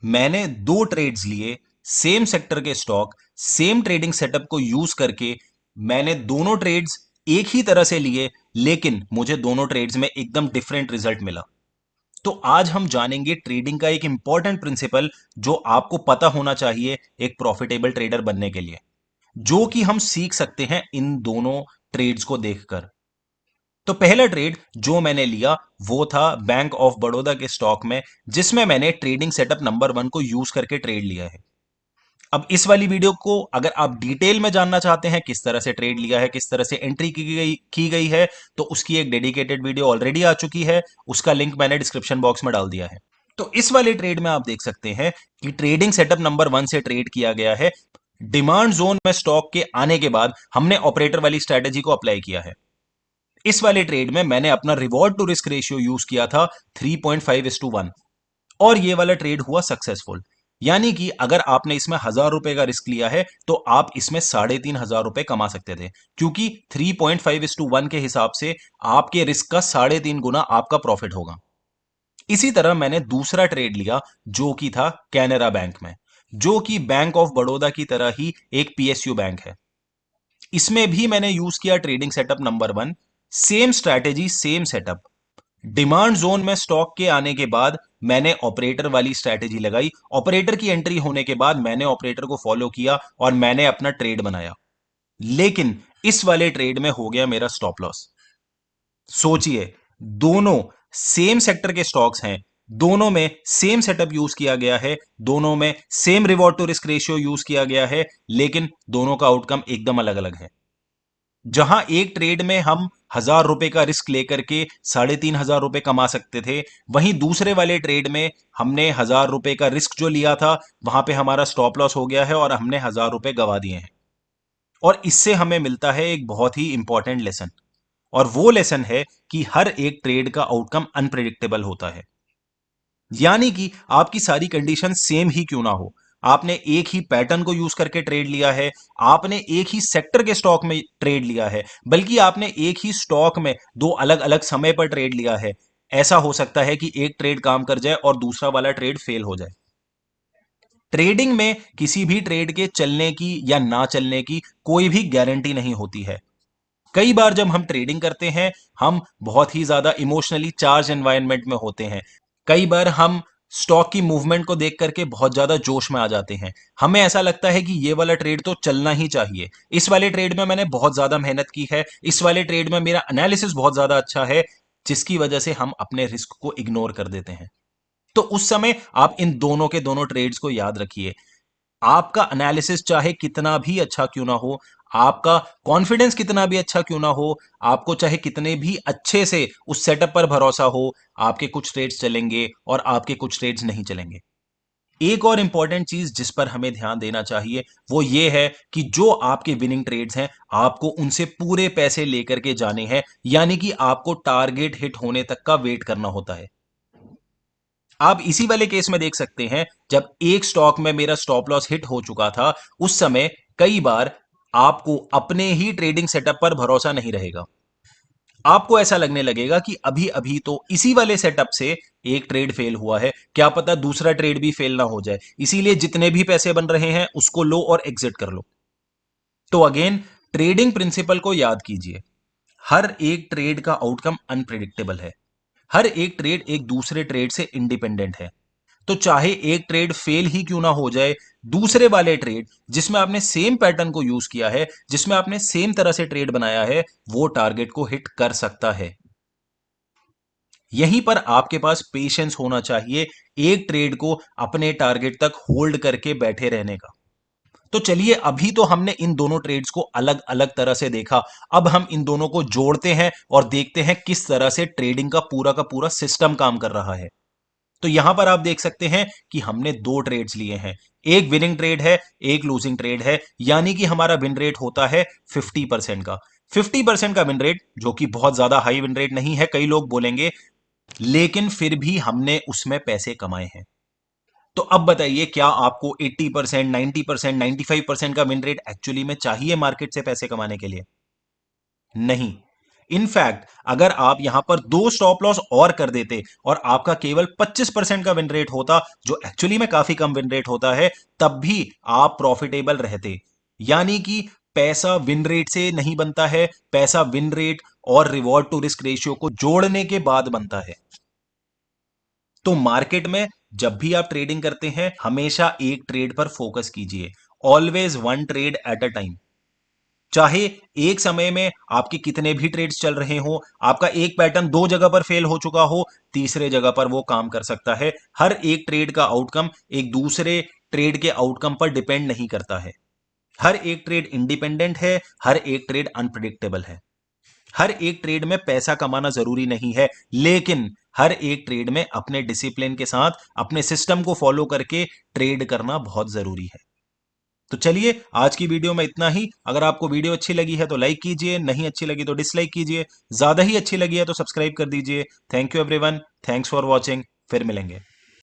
मैंने दो ट्रेड्स लिए, सेम सेक्टर के स्टॉक, सेम ट्रेडिंग सेटअप को यूज करके। मैंने दोनों ट्रेड्स एक ही तरह से लिए, लेकिन मुझे दोनों ट्रेड्स में एकदम डिफरेंट रिजल्ट मिला। तो आज हम जानेंगे ट्रेडिंग का एक इंपॉर्टेंट प्रिंसिपल जो आपको पता होना चाहिए एक प्रॉफिटेबल ट्रेडर बनने के लिए, जो कि हम सीख सकते हैं इन दोनों ट्रेड्स को देखकर। तो पहला ट्रेड जो मैंने लिया वो था बैंक ऑफ बड़ौदा के स्टॉक में, जिसमें मैंने ट्रेडिंग सेटअप नंबर 1 को यूज करके ट्रेड लिया है। अब इस वाली वीडियो को अगर आप डिटेल में जानना चाहते हैं किस तरह से ट्रेड लिया है, किस तरह से एंट्री की गई है, तो उसकी एक डेडिकेटेड वीडियो ऑलरेडी आ चुकी है। उसका लिंक मैंने डिस्क्रिप्शन बॉक्स में डाल दिया है। तो इस वाले ट्रेड में आप देख सकते हैं कि ट्रेडिंग सेटअप नंबर 1 से ट्रेड किया गया है। डिमांड जोन में स्टॉक के आने के बाद हमने ऑपरेटर वाली स्ट्रेटेजी को अप्लाई किया है। इस वाले ट्रेड में मैंने अपना reward to risk ratio use किया था 3.5:1, और ये वाला ट्रेड हुआ सक्सेसफुल। यानी कि अगर आपने इसमें 1,000 रुपए का रिस्क लिया है तो आप इसमें 3,500 रुपए कमा सकते थे, क्योंकि 3.5:1 के हिसाब से आपके रिस्क का 3.5 गुना आपका प्रॉफिट होगा। इसी तरह मैंने दूसरा ट्रेड लिया जो कि था कैनरा बैंक में, जो कि बैंक ऑफ बड़ौदा की तरह ही एक पीएसयू बैंक है। इसमें भी मैंने यूज किया trading setup number 1, same strategy same setup. Demand zone में स्टॉक के आने के बाद मैंने ऑपरेटर वाली स्ट्रैटेजी लगाई। ऑपरेटर की एंट्री होने के बाद मैंने ऑपरेटर को फॉलो किया और मैंने अपना ट्रेड बनाया। लेकिन इस वाले ट्रेड में हो गया मेरा स्टॉप लॉस। सोचिए, दोनों सेम सेक्टर के स्टॉक्स हैं, दोनों में सेम सेटअप यूज किया गया है, दोनों में same reward to risk ratio use किया गया है, लेकिन दोनों का आउटकम एकदम अलग अलग है। जहां एक ट्रेड में हम 1,000 रुपए का रिस्क लेकर के 3,500 रुपए कमा सकते थे, वहीं दूसरे वाले ट्रेड में हमने 1,000 रुपए का रिस्क जो लिया था, वहां पे हमारा स्टॉप लॉस हो गया है और हमने 1,000 रुपए गवा दिए हैं। और इससे हमें मिलता है एक बहुत ही इंपॉर्टेंट लेसन, और वो लेसन है कि हर एक ट्रेड का आउटकम अनप्रिडिक्टेबल होता है। यानी कि आपकी सारी कंडीशन सेम ही क्यों ना हो, आपने एक ही पैटर्न को यूज करके ट्रेड लिया है, आपने एक ही सेक्टर के स्टॉक में ट्रेड लिया है, बल्कि आपने एक ही स्टॉक में दो अलग अलग समय पर ट्रेड लिया है। ऐसा हो सकता है कि एक ट्रेड काम कर जाए और दूसरा वाला ट्रेड फेल हो जाए। ट्रेडिंग में किसी भी ट्रेड के चलने की या ना चलने की कोई भी गारंटी नहीं होती है। कई बार जब हम ट्रेडिंग करते हैं, हम बहुत ही ज्यादा इमोशनली चार्ज एनवायरनमेंट में होते हैं। कई बार हम स्टॉक की मूवमेंट को देख करके बहुत ज्यादा जोश में आ जाते हैं। हमें ऐसा लगता है कि ये वाला ट्रेड तो चलना ही चाहिए, इस वाले ट्रेड में मैंने बहुत ज्यादा मेहनत की है, इस वाले ट्रेड में मेरा एनालिसिस बहुत ज्यादा अच्छा है, जिसकी वजह से हम अपने रिस्क को इग्नोर कर देते हैं। तो उस समय आप इन दोनों के दोनों ट्रेड्स को याद रखिए। आपका एनालिसिस चाहे कितना भी अच्छा क्यों ना हो, आपका कॉन्फिडेंस कितना भी अच्छा क्यों ना हो, आपको चाहे कितने भी अच्छे से उस सेटअप पर भरोसा हो, आपके कुछ ट्रेड्स चलेंगे और आपके कुछ ट्रेड्स नहीं चलेंगे। एक और इंपॉर्टेंट चीज जिस पर हमें ध्यान देना चाहिए वो ये है कि जो आपके विनिंग ट्रेड्स हैं, आपको उनसे पूरे पैसे लेकर के जाने हैं, यानी कि आपको टारगेट हिट होने तक का वेट करना होता है। आप इसी वाले केस में देख सकते हैं, जब एक स्टॉक में मेरा स्टॉप लॉस हिट हो चुका था, उस समय कई बार आपको अपने ही ट्रेडिंग सेटअप पर भरोसा नहीं रहेगा। आपको ऐसा लगने लगेगा कि अभी अभी तो इसी वाले सेटअप से एक ट्रेड फेल हुआ है, क्या पता दूसरा ट्रेड भी फेल ना हो जाए, इसीलिए जितने भी पैसे बन रहे हैं उसको लो और एग्जिट कर लो। तो अगेन, ट्रेडिंग प्रिंसिपल को याद कीजिए। हर एक ट्रेड का आउटकम अनप्रिडिक्टेबल है। हर एक ट्रेड एक दूसरे ट्रेड से इंडिपेंडेंट है। तो चाहे एक ट्रेड फेल ही क्यों ना हो जाए, दूसरे वाले ट्रेड जिसमें आपने सेम पैटर्न को यूज किया है, जिसमें आपने सेम तरह से ट्रेड बनाया है, वो टारगेट को हिट कर सकता है। यहीं पर आपके पास पेशेंस होना चाहिए, एक ट्रेड को अपने टारगेट तक होल्ड करके बैठे रहने का। तो चलिए, अभी तो हमने इन दोनों ट्रेड्स को अलग अलग तरह से देखा। अब हम इन दोनों को जोड़ते हैं और देखते हैं किस तरह से ट्रेडिंग का पूरा सिस्टम काम कर रहा है। तो यहां पर आप देख सकते हैं कि हमने दो ट्रेड्स लिए हैं, एक विनिंग ट्रेड है, एक लूजिंग ट्रेड है। यानी कि हमारा विन रेट होता है 50% का। 50% का विन रेट, जो कि बहुत ज्यादा हाई विन रेट नहीं है, कई लोग बोलेंगे, लेकिन फिर भी हमने उसमें पैसे कमाए हैं। तो अब बताइए, क्या आपको 80%, 90%, 95% का विन रेट एक्चुअली में चाहिए मार्केट से पैसे कमाने के लिए? नहीं। इनफैक्ट अगर आप यहां पर 2 स्टॉप लॉस और कर देते और आपका केवल 25% का विन रेट होता, जो एक्चुअली में काफी कम विन रेट होता है, तब भी आप प्रॉफिटेबल रहते। यानी कि पैसा विन रेट से नहीं बनता है, पैसा विन रेट और रिवॉर्ड टू रिस्क रेशियो को जोड़ने के बाद बनता है। तो मार्केट में जब भी आप ट्रेडिंग करते हैं, हमेशा एक ट्रेड पर फोकस कीजिए। Always one trade at a time. चाहे एक समय में आपके कितने भी ट्रेड्स चल रहे हो, आपका एक पैटर्न 2 जगह पर फेल हो चुका हो, तीसरे जगह पर वो काम कर सकता है। हर एक ट्रेड का आउटकम एक दूसरे ट्रेड के आउटकम पर डिपेंड नहीं करता है। हर एक ट्रेड इंडिपेंडेंट है, हर एक ट्रेड अनप्रिडिक्टेबल है। हर एक ट्रेड में पैसा कमाना जरूरी नहीं है, लेकिन हर एक ट्रेड में अपने डिसिप्लिन के साथ अपने सिस्टम को फॉलो करके ट्रेड करना बहुत जरूरी है। तो चलिए, आज की वीडियो में इतना ही। अगर आपको वीडियो अच्छी लगी है तो लाइक कीजिए, नहीं अच्छी लगी तो डिसलाइक कीजिए, ज्यादा ही अच्छी लगी है तो सब्सक्राइब कर दीजिए। Thank you everyone, thanks for watching. फिर मिलेंगे।